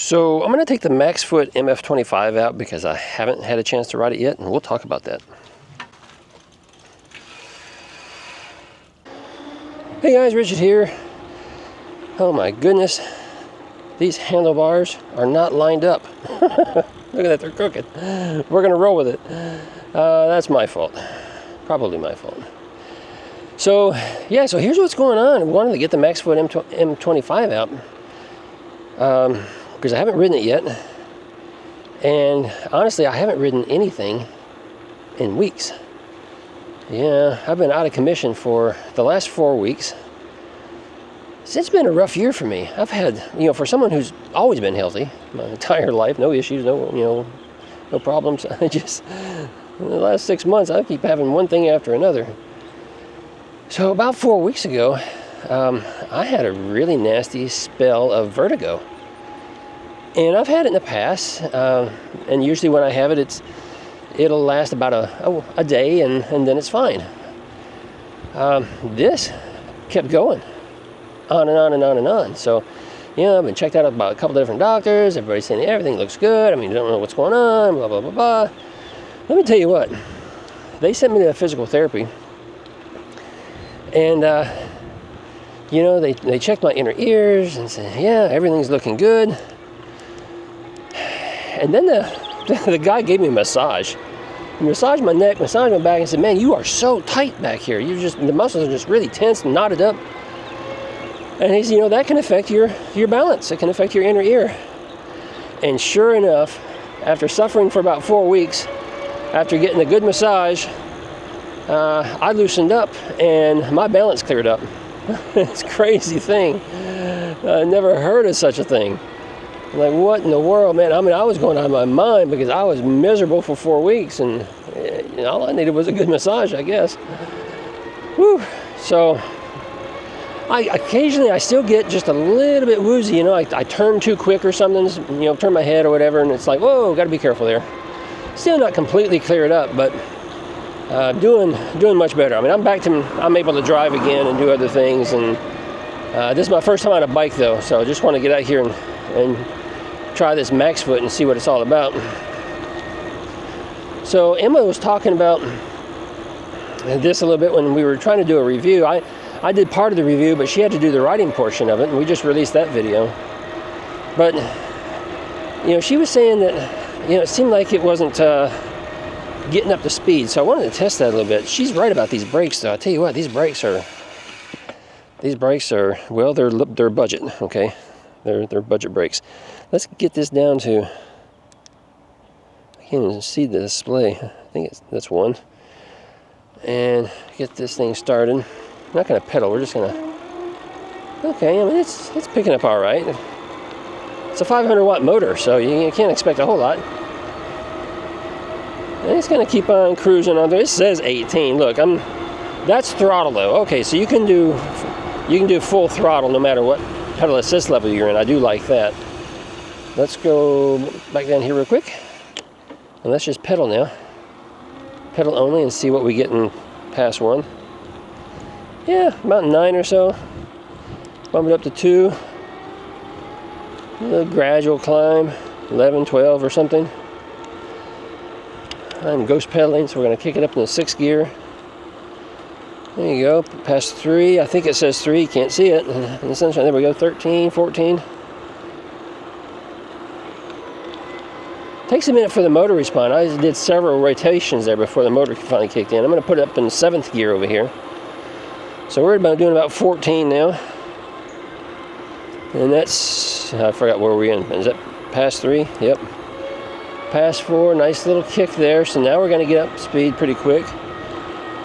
So I'm going to take the Maxfoot MF-25 out because I haven't had a chance to ride it yet, and we'll talk about that. Hey guys, Richard here. Oh my goodness, these handlebars are not lined up. Look at that, they're crooked. We're going to roll with it. That's my fault. Probably my fault. So yeah, so here's what's going on. I wanted to get the Maxfoot M25 out because I haven't ridden it yet, and honestly I haven't ridden anything in weeks. Yeah, I've been out of commission for the last 4 weeks. It's been a rough year for me. I've had, for someone who's always been healthy my entire life, no issues, no problems. I just, in the last 6 months, I keep having one thing after another. So about 4 weeks ago, I had a really nasty spell of vertigo. And I've had it in the past, and usually when I have it, it'll last about a day, and then it's fine. This kept going on and on and on and on. So, I've been checked out by a couple of different doctors. Everybody's saying everything looks good. I mean, don't know what's going on, blah, blah, blah, blah. Let me tell you what. They sent me to physical therapy. And, they checked my inner ears and said, yeah, everything's looking good. And then the guy gave me a massage. He massaged my neck, massaged my back, and said, man, you are so tight back here. The muscles are just really tense and knotted up. And he said, that can affect your balance. It can affect your inner ear. And sure enough, after suffering for about 4 weeks, after getting a good massage, I loosened up and my balance cleared up. It's a crazy thing. I never heard of such a thing. I'm like, what in the world, man? I mean, I was going out of my mind because I was miserable for 4 weeks, and all I needed was a good massage, I guess. Whew. So, occasionally I still get just a little bit woozy, I turn too quick or something, turn my head or whatever, and it's like, whoa, got to be careful there. Still not completely cleared up, but doing much better. I mean, I'm able to drive again and do other things, and this is my first time on a bike though, so I just want to get out here and try this Maxfoot and see what it's all about. So Emma was talking about this a little bit when we were trying to do a review. I did part of the review, but she had to do the riding portion of it, and we just released that video. But she was saying that it seemed like it wasn't getting up to speed, so I wanted to test that a little bit. She's right about these brakes though. I tell you what, these brakes are well, they're budget, okay? They're budget brakes. Let's get this down to, I can't even see the display. I think that's one. And get this thing started. I'm not going to pedal, we're just going to, okay, I mean, it's picking up all right. It's a 500 watt motor, so you can't expect a whole lot. And it's going to keep on cruising on there. It says 18. Look, that's throttle though. Okay, so you can do full throttle no matter what pedal assist level you're in. I do like that. Let's go back down here real quick. And let's just pedal now. Pedal only and see what we get in pass 1. Yeah, about 9 or so. Bump it up to 2. A little gradual climb. 11, 12 or something. I'm ghost pedaling, so we're going to kick it up in the 6th gear. There you go, past 3. I think it says 3, can't see it in the sunshine. There we go, 13, 14. Takes a minute for the motor to respond. I did several rotations there before the motor finally kicked in. I'm going to put it up in the 7th gear over here. So we're doing about 14 now. And that's, I forgot where we're in. Is that past 3? Yep. Past 4, nice little kick there. So now we're going to get up speed pretty quick.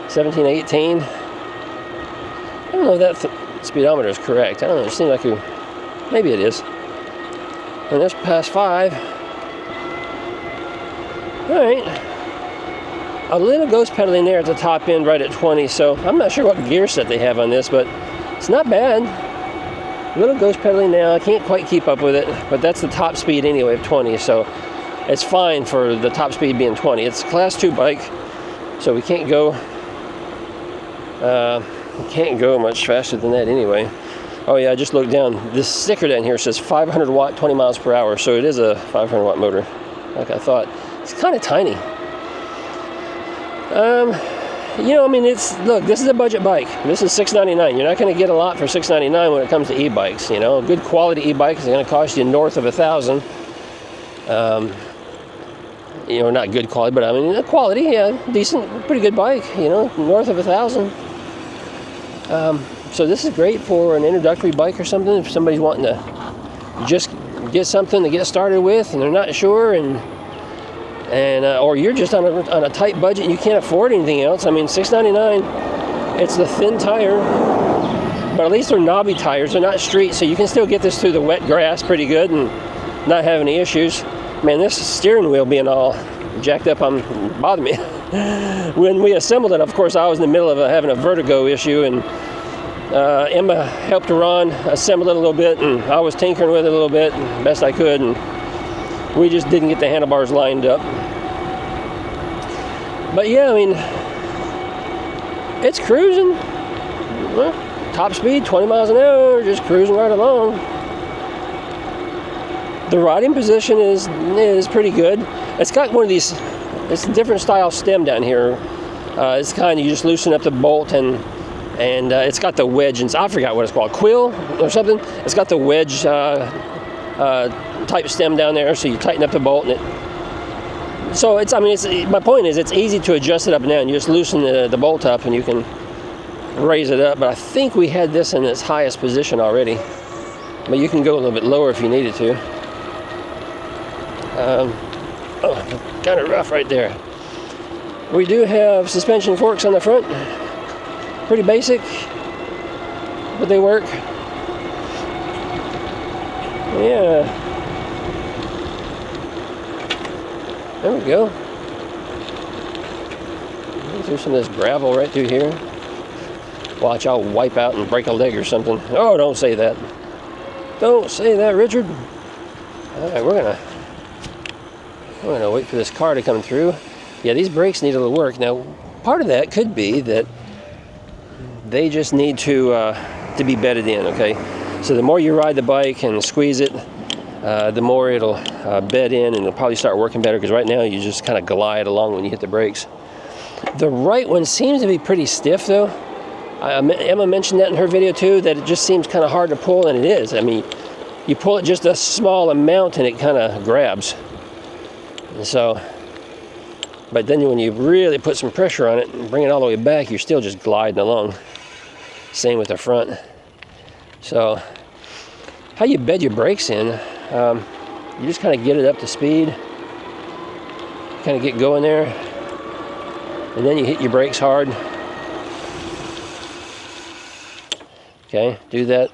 17, 18. I don't know if that speedometer is correct. I don't know, it seems like maybe it is. And that's past 5. Alright. A little ghost pedaling there at the top end right at 20, so I'm not sure what gear set they have on this, but it's not bad. A little ghost pedaling now, I can't quite keep up with it, but that's the top speed anyway of 20, so it's fine for the top speed being 20. It's a class 2 bike, so we can't go much faster than that anyway. Oh yeah, I just looked down. This sticker down here says 500 watt, 20 miles per hour. So it is a 500 watt motor, like I thought. It's kind of tiny. You know, I mean, look, this is a budget bike. This is $699. You're not going to get a lot for $699 when it comes to e-bikes. You know, a good quality e-bike is going to cost you north of $1,000. You know, not good quality, but I mean, the quality, yeah, decent, pretty good bike. You know, north of $1,000. So this is great for an introductory bike or something. If somebody's wanting to just get something to get started with and they're not sure, or you're just on a tight budget and you can't afford anything else. I mean, $699. It's the thin tire, but at least they're knobby tires. They're not street, so you can still get this through the wet grass pretty good and not have any issues. Man, this steering wheel being all jacked up bothered me. When we assembled it, of course, I was in the middle of having a vertigo issue, and Emma helped Ron assemble it a little bit, and I was tinkering with it a little bit, best I could, and we just didn't get the handlebars lined up. But yeah, I mean, it's cruising. Well, top speed, 20 miles an hour, just cruising right along. The riding position is pretty good. It's got one of these, it's a different style stem down here. It's kind of, you just loosen up the bolt, and it's got the wedge, and I forgot what it's called, quill or something. It's got the wedge type stem down there, so you tighten up the bolt, and so it's, I mean, my point is, it's easy to adjust it up and down. You just loosen the bolt up, and you can raise it up. But I think we had this in its highest position already, but you can go a little bit lower if you needed to. Oh, kind of rough right there. We do have suspension forks on the front. Pretty basic, but they work. Yeah. There we go. Go through some of this gravel right through here. Watch, I'll wipe out and break a leg or something. Oh, don't say that. Don't say that, Richard. All right, we're gonna wait for this car to come through. Yeah, these brakes need a little work. Now, part of that could be that they just need to be bedded in, okay? So the more you ride the bike and squeeze it, the more it'll bed in, and it'll probably start working better, because right now you just kind of glide along when you hit the brakes. The right one seems to be pretty stiff, though. Emma mentioned that in her video too, that it just seems kind of hard to pull, and it is. I mean, you pull it just a small amount and it kind of grabs. And so, but then when you really put some pressure on it and bring it all the way back, you're still just gliding along. Same with the front. So, how you bed your brakes in, you just kind of get it up to speed, kind of get going there, and then you hit your brakes hard. Okay, do that,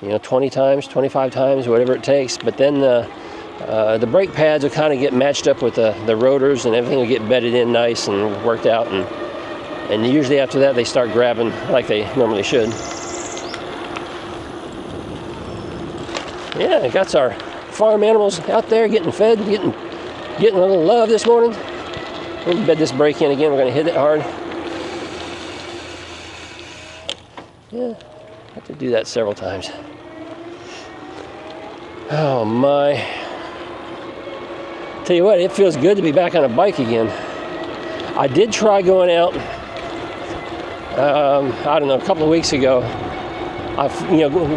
20 times, 25 times, whatever it takes. But then the brake pads will kind of get matched up with the rotors, and everything will get bedded in nice and worked out. And usually after that, they start grabbing like they normally should. Yeah, got our farm animals out there getting fed, getting a little love this morning. We'll bed this brake in again. We're going to hit it hard. Yeah, have to do that several times. Oh my. Tell you what, it feels good to be back on a bike again. I did try going out, I don't know, a couple of weeks ago. I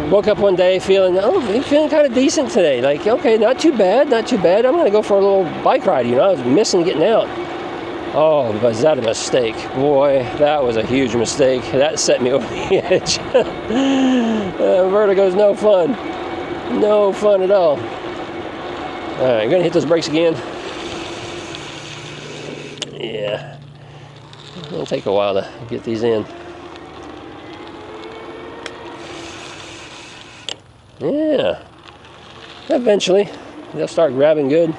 woke up one day feeling kind of decent today. Like, okay, not too bad. I'm going to go for a little bike ride. I was missing getting out. Oh, was that a mistake? Boy, that was a huge mistake. That set me over the edge. Vertigo's no fun. No fun at all. All right, I'm going to hit those brakes again. Yeah. It'll take a while to get these in. Yeah. Eventually, they'll start grabbing good.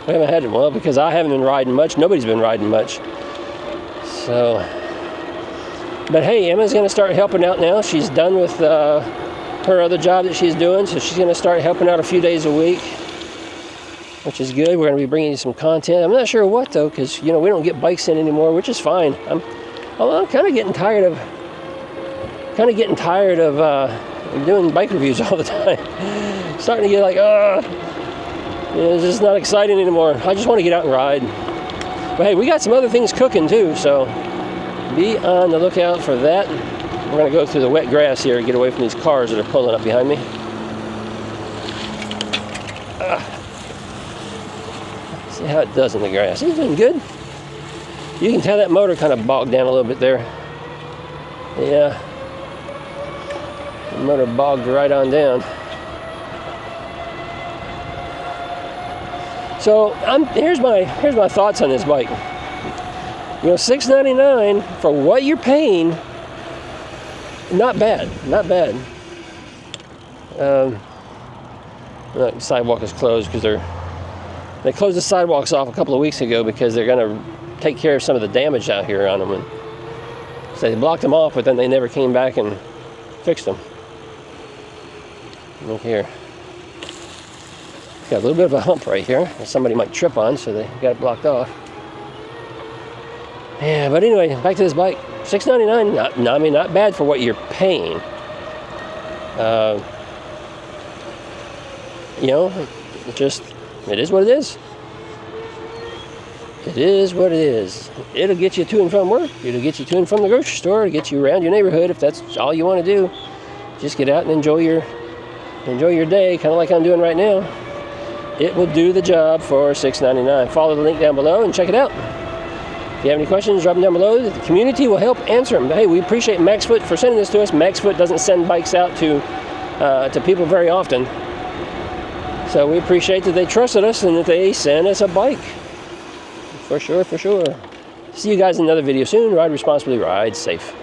We haven't had it, well, because I haven't been riding much. Nobody's been riding much. So, but hey, Emma's going to start helping out now. She's done with her other job that she's doing, so she's going to start helping out a few days a week, which is good. We're going to be bringing you some content. I'm not sure what, though, because, we don't get bikes in anymore, which is fine. I'm kind of getting tired of kind of getting tired of doing bike reviews all the time. Starting to get like, it's just not exciting anymore. I just want to get out and ride. But hey, we got some other things cooking too, so be on the lookout for that. We're going to go through the wet grass here and get away from these cars that are pulling up behind me. See how it does in the grass. It's doing good. You can tell that motor kind of bogged down a little bit there. Yeah. The motor bogged right on down. So here's my thoughts on this bike. You know, $699 for what you're paying. Not bad. Not bad. The sidewalk is closed because they closed the sidewalks off a couple of weeks ago because they're going to take care of some of the damage out here on them. And so they blocked them off, but then they never came back and fixed them. Look here. Got a little bit of a hump right here that somebody might trip on, so they got it blocked off. Yeah, but anyway, back to this bike. $699. I mean, not bad for what you're paying. You know, it is what it is. It is what it is. It'll get you to and from work. It'll get you to and from the grocery store. It'll get you around your neighborhood if that's all you want to do. Just get out and enjoy your day, kind of like I'm doing right now. It will do the job for $699. Follow the link down below and check it out. If you have any questions, drop them down below. The community will help answer them. But hey, we appreciate Maxfoot for sending this to us. Maxfoot doesn't send bikes out to people very often. So we appreciate that they trusted us and that they sent us a bike. For sure, for sure. See you guys in another video soon. Ride responsibly, ride safe.